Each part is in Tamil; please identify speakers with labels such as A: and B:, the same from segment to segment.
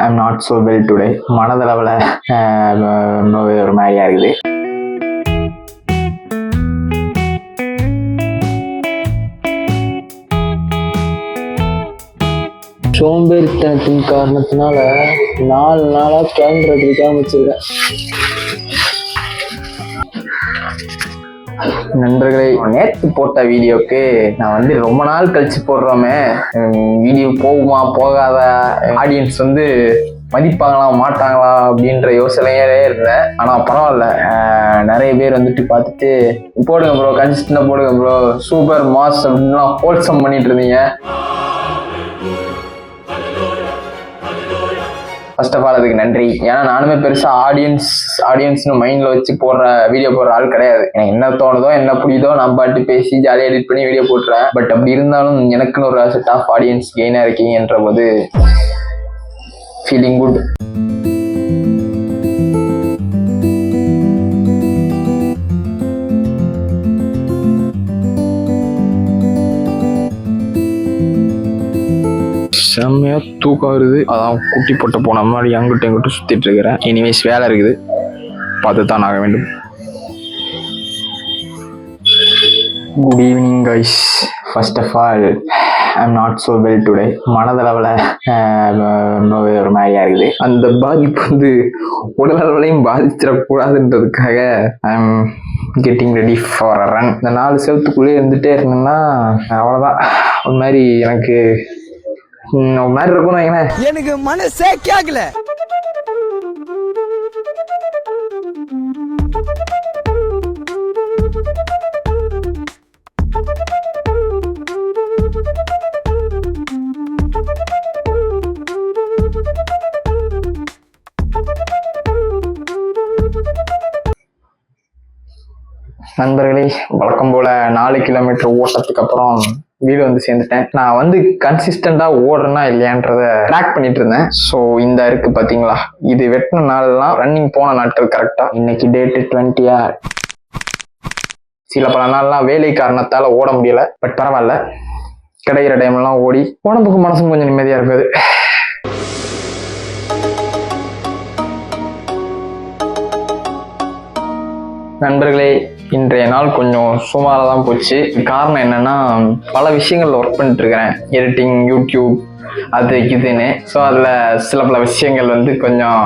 A: I'm not so well today. மனதளவில் ஒரு மாதிரியா இருக்குது. சோம்பேறித்தனத்தின் காரணத்தினால 4 நாளா கேமரா எடுக்காம வச்சிருக்கேன். நண்பர்களே, நேற்று போட்ட வீடியோக்கு நான் வந்து ரொம்ப நாள் கழிச்சு போடுறோமே, வீடியோ போகுமா போகாத, ஆடியன்ஸ் வந்து மதிப்பாங்களா மாட்டாங்களா அப்படின்ற யோசனையிலே இருந்தேன். ஆனா பரவாயில்ல, நிறைய பேர் வந்துட்டு பார்த்துட்டு போடுங்க ப்ரோ, கன்சிஸ்டண்டா போடுங்க ப்ரோ, சூப்பர் மாஸ் அப்படின்லாம் ஹோல்சம் பண்ணிட்டு இருந்தீங்க. ஃபர்ஸ்ட் ஆஃப் ஆல் அதுக்கு நன்றி. ஏன்னா நானுமே பெருசா ஆடியன்ஸ்னு மைண்ட்ல வச்சு வீடியோ போடுற ஆள் கிடையாது. எனக்கு என்ன தோணுதோ என்ன புரியுதோ நான் பாட்டு பேசி ஜாலியாக எடிட் பண்ணி வீடியோ போட்டுறேன். பட் அப்படி இருந்தாலும் எனக்குன்னு ஒரு செட் ஆஃப் ஆடியன்ஸ் கெயினா இருக்கீங்கன்ற போது ஃபீலிங் குட். செம்மையா தூக்கம் வருது. அதான் குட்டி போட்ட போன மாதிரி அங்கிட்ட எங்கிட்ட சுத்திட்டு இருக்கிறேன். இனிமேஸ் வேலை இருக்குது, பார்த்து தான் ஆக வேண்டும். Good evening guys. First of all I'm not so well today. மனதளவில் ஒரு மாதிரியா இருக்குது. அந்த பாதிப்பு வந்து உடல் அளவுலையும் பாதிச்சிடக்கூடாதுன்றதுக்காக I'm getting ready for a run. இந்த 4 செவத்துக்குள்ளே இருந்துகிட்டே இருந்தேன்னா அவ்வளோதான். ஒரு மாதிரி எனக்கு மாதிரி இருக்கணும்.
B: எனக்கு மனசே கேட்கல.
A: நண்பர்களே, வழக்கம் போல 4 கிலோமீட்டர் ஓட்டத்துக்கு அப்புறம் வீடு வந்து சேர்ந்துட்டேன். நான் வந்து கன்சிஸ்டண்டா ஓடுறேன்னா இல்லையான்றத ட்ராக் பண்ணிட்டு இருந்தேன். ஸோ இந்த இருக்கு பாத்தீங்களா, இது வெட்டின நாள்லாம் ரன்னிங் போன நாட்கள் கரெக்டா. இன்னைக்கு டேட்டு 20. சில பல நாள்லாம் வேலை காரணத்தால ஓட முடியல. பட் பரவாயில்ல, கிடைக்கிற டைம்லாம் ஓடி உடம்புக்கு மனசும் கொஞ்சம் நிம்மதியா இருக்குது. நண்பர்களே, இன்றைய நாள் கொஞ்சம் சுமாராக தான் போச்சு. காரணம் என்னன்னா, பல விஷயங்கள்ல ஒர்க் பண்ணிட்டு இருக்கிறேன். எடிட்டிங், யூடியூப், அது இதுன்னு. ஸோ அதில் சில பல விஷயங்கள் வந்து கொஞ்சம்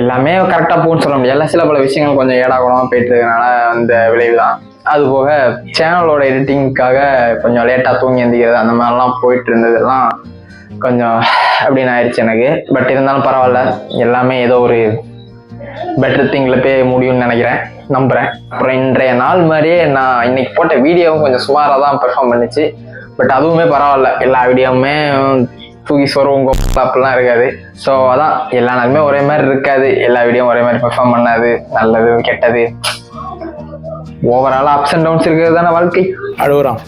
A: எல்லாமே கரெக்டாக போகுன்னு சொல்ல முடியாது. சில பல விஷயங்கள் கொஞ்சம் ஏடாகுடமாக போயிட்டு இருக்கனால அந்த விளைவு தான். அது போக சேனலோட எடிட்டிங்காக கொஞ்சம் லேட்டாக தூங்கி எந்திக்கிறது, அந்த மாதிரிலாம் போயிட்டு இருந்ததெல்லாம் கொஞ்சம் அப்படின்னு ஆயிடுச்சு எனக்கு. பட் இருந்தாலும் பரவாயில்ல, எல்லாமே ஏதோ ஒரு பெட்டர் திங்கில் போய் முடியும்னு நினைக்கிறேன், நம்புகிறேன். அப்புறம் இன்றைய நாள் மாதிரியே நான் இன்னைக்கு போட்ட வீடியோவும் கொஞ்சம் சுமாராக தான் பெர்ஃபார்ம் பண்ணிச்சு. பட் அதுவுமே பரவாயில்ல, எல்லா வீடியோவுமே தூக்கி சொருவங்க அப்படிலாம் இருக்காது. ஸோ அதான், எல்லா நாளுமே ஒரே மாதிரி இருக்காது, எல்லா வீடியோவும் ஒரே மாதிரி பெர்ஃபார்ம் பண்ணாது. நல்லது கெட்டது ஓவராலாக அப்ஸ் அண்ட் டவுன்ஸ் இருக்கிறது தானே வாழ்க்கை.
B: அழுகுறான்.